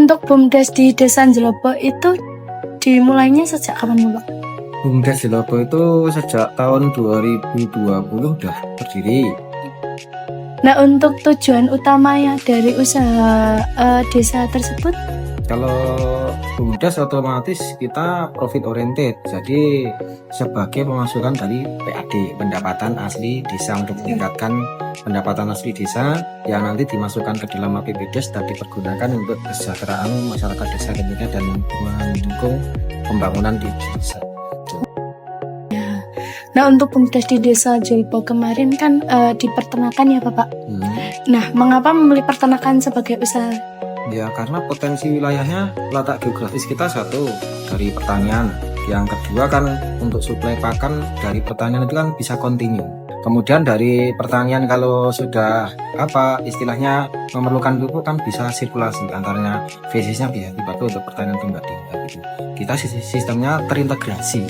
untuk BUMDes di Desa Jelopo itu dimulainya sejak kapan, Pak? BUMDes Jelopo itu sejak tahun 2020 udah berdiri. Nah, untuk tujuan utamanya dari usaha desa tersebut? Kalau BUMDes otomatis kita profit oriented, jadi sebagai pemasukan dari PAD, pendapatan asli desa, untuk meningkatkan pendapatan asli desa yang nanti dimasukkan ke dalam APBDes dan dipergunakan untuk kesejahteraan masyarakat desa tentunya dan mendukung pembangunan di desa. Nah, untuk BUMDes di Desa Jelopo kemarin kan di peternakan ya, Bapak? Nah, mengapa memilih peternakan sebagai usaha? Ya, karena potensi wilayahnya, letak geografis kita satu dari pertanian. Yang kedua kan untuk suplai pakan dari pertanian itu kan bisa kontinu. Kemudian dari pertanian kalau sudah istilahnya memerlukan pupuk kan bisa sirkulasi antaranya, fesisnya bisa dipakai untuk pertanian kembali. Gitu. Kita sistemnya terintegrasi.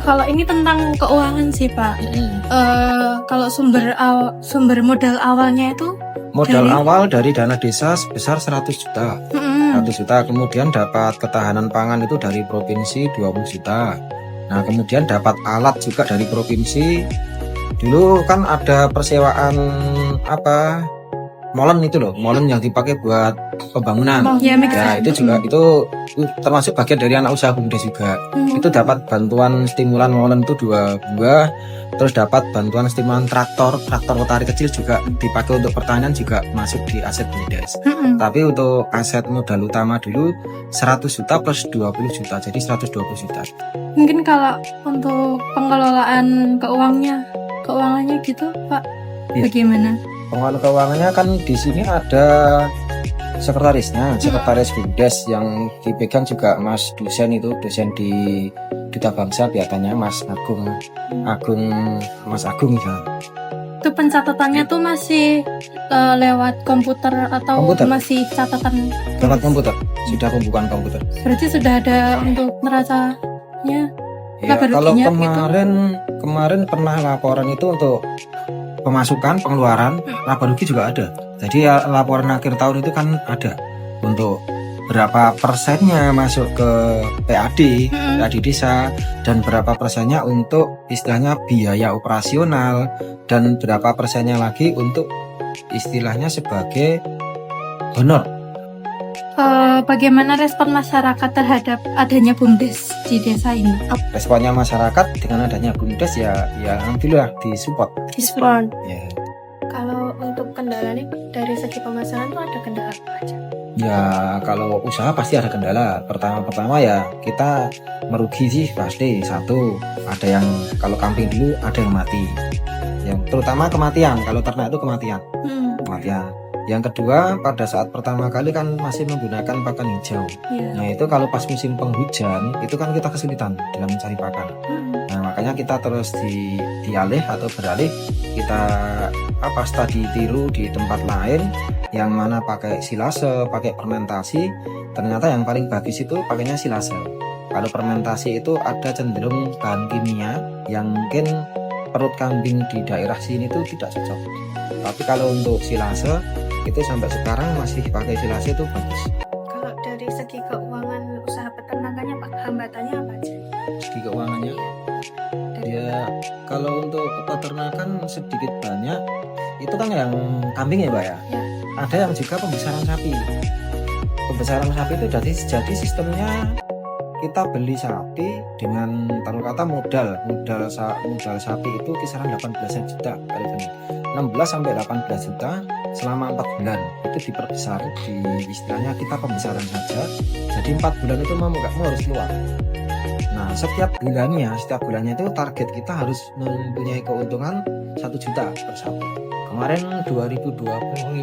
Kalau ini tentang keuangan sih, Pak. Kalau sumber modal awalnya itu Awal dari dana desa sebesar 100 juta. 100 juta, kemudian dapat ketahanan pangan itu dari provinsi 20 juta. Nah, kemudian dapat alat juga dari provinsi. Dulu kan ada persewaan molen itu loh, molen yang dipakai buat pembangunan. Ya, itu juga itu termasuk bagian dari anak usaha BUMDes juga. Itu dapat bantuan stimulan molen itu 2 buah. Terus dapat bantuan stimulan traktor rotari kecil juga dipakai untuk pertanian, juga masuk di aset BUMDes. Tapi untuk aset modal utama dulu 100 juta plus 20 juta, jadi 120 juta. Mungkin kalau untuk pengelolaan keuangannya gitu, Pak, bagaimana? Pengelolaan keuangannya kan di sini ada sekretarisnya, sekretaris BUMDes yang dipegang juga Mas dosen di Duta Bangsa, biasanya Mas Agung misalnya. Itu pencatatannya tuh masih lewat komputer atau masih catatan? Lewat komputer, sudah pembukaan komputer. Berarti sudah ada untuk neracanya? Ya, kalau kemarin pernah laporan itu untuk pemasukan, pengeluaran, laba rugi juga ada. Jadi laporan akhir tahun itu kan ada untuk berapa persennya masuk ke PAD desa, dan berapa persennya untuk istilahnya biaya operasional, dan berapa persennya lagi untuk istilahnya sebagai honor. Bagaimana respon masyarakat terhadap adanya BUMDes di desa ini? Responnya masyarakat dengan adanya BUMDes ya alhamdulillah disupport. Ya. Kalau untuk kendala nih dari segi pemasaran tuh ada kendala apa aja? Ya, kalau usaha pasti ada kendala. Pertama ya kita merugi sih pasti. Satu, ada yang kalau kambing dulu ada yang mati. Yang terutama kematian, kalau ternak itu kematian. Yang kedua, pada saat pertama kali kan masih menggunakan pakan hijau. Nah, itu kalau pas musim penghujan itu kan kita kesulitan dalam mencari pakan. Nah, makanya kita terus beralih, kita studi tiru di tempat lain yang mana pakai silase, pakai fermentasi. Ternyata yang paling bagus itu pakainya silase. Kalau fermentasi itu ada cenderung bahan kimia yang mungkin perut kambing di daerah sini itu tidak cocok. Tapi kalau untuk silase itu sampai sekarang masih pakai silase itu bagus. Kalau dari segi keuangan usaha peternakannya, Pak, hambatannya apa aja? Segi keuangannya ya, kalau untuk peternakan sedikit banyak itu kan yang kambing ya, Mbak ya. Ada yang juga pembesaran sapi. Pembesaran sapi itu jadi sistemnya kita beli sapi dengan taruh kata modal sapi itu kisaran 18 juta kali ini. 16 sampai 18 juta selama 4 bulan itu diperbesar, di istilahnya kita pembesaran saja. Jadi 4 bulan itu mau harus keluar. Nah, setiap bulannya itu target kita harus mempunyai keuntungan 1 juta per sapi. Kemarin 2025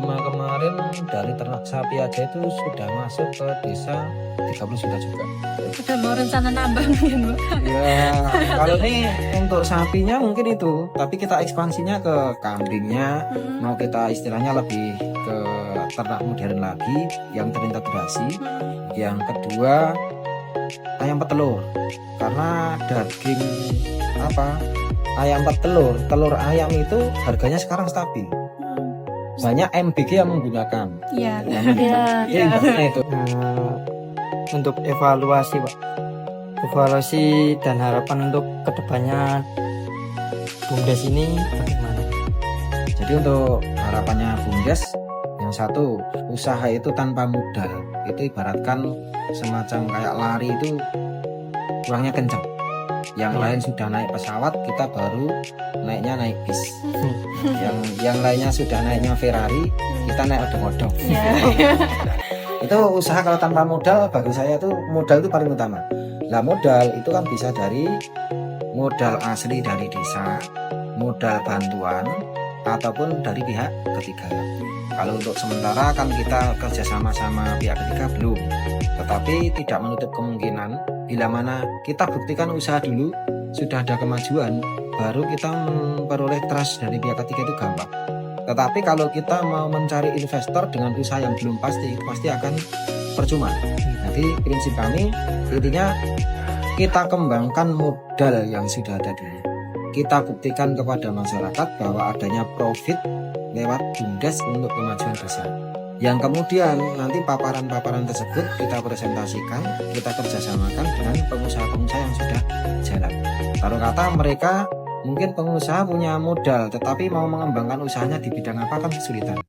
kemarin dari ternak sapi aja itu sudah masuk ke desa 30 juta juga. Udah mau rencana nambah mungkin, Bu? Ya, kalau ini untuk sapinya mungkin itu, tapi kita ekspansinya ke kambingnya, mau kita istilahnya lebih ke ternak modern lagi yang terintegrasi. Yang kedua, ayam petelur, karena daging ayam petelur, telur ayam itu harganya sekarang stabil. banyak MBG yang menggunakan. Iya. Ya, Iya. imbasnya itu. Untuk evaluasi Pak, evaluasi dan harapan untuk kedepannya BUMDes ini bagaimana? Jadi untuk harapannya BUMDes, yang satu, usaha itu tanpa modal. Itu ibaratkan semacam kayak lari itu kurangnya kencang. Yang lain sudah naik pesawat, kita baru naik bis. yang lainnya sudah naiknya Ferrari, kita naik odong-odong. Itu usaha kalau tanpa modal, bagi saya itu modal itu paling utama. Lah modal itu kan bisa dari modal asli dari desa, modal bantuan, ataupun dari pihak ketiga. Kalau untuk sementara kan kita kerjasama sama pihak ketiga belum, tetapi tidak menutup kemungkinan bila mana kita buktikan usaha dulu sudah ada kemajuan, baru kita memperoleh trust dari pihak ketiga itu gampang. Tetapi kalau kita mau mencari investor dengan usaha yang belum pasti, itu pasti akan percuma. Jadi prinsip kami intinya kita kembangkan modal yang sudah ada dulu. Kita buktikan kepada masyarakat bahwa adanya profit lewat BUMDes untuk kemajuan desa. Yang kemudian nanti paparan-paparan tersebut kita presentasikan, kita kerjasamakan dengan pengusaha-pengusaha yang sudah jalan. Taruh kata mereka mungkin pengusaha punya modal, tetapi mau mengembangkan usahanya di bidang apa kan kesulitan.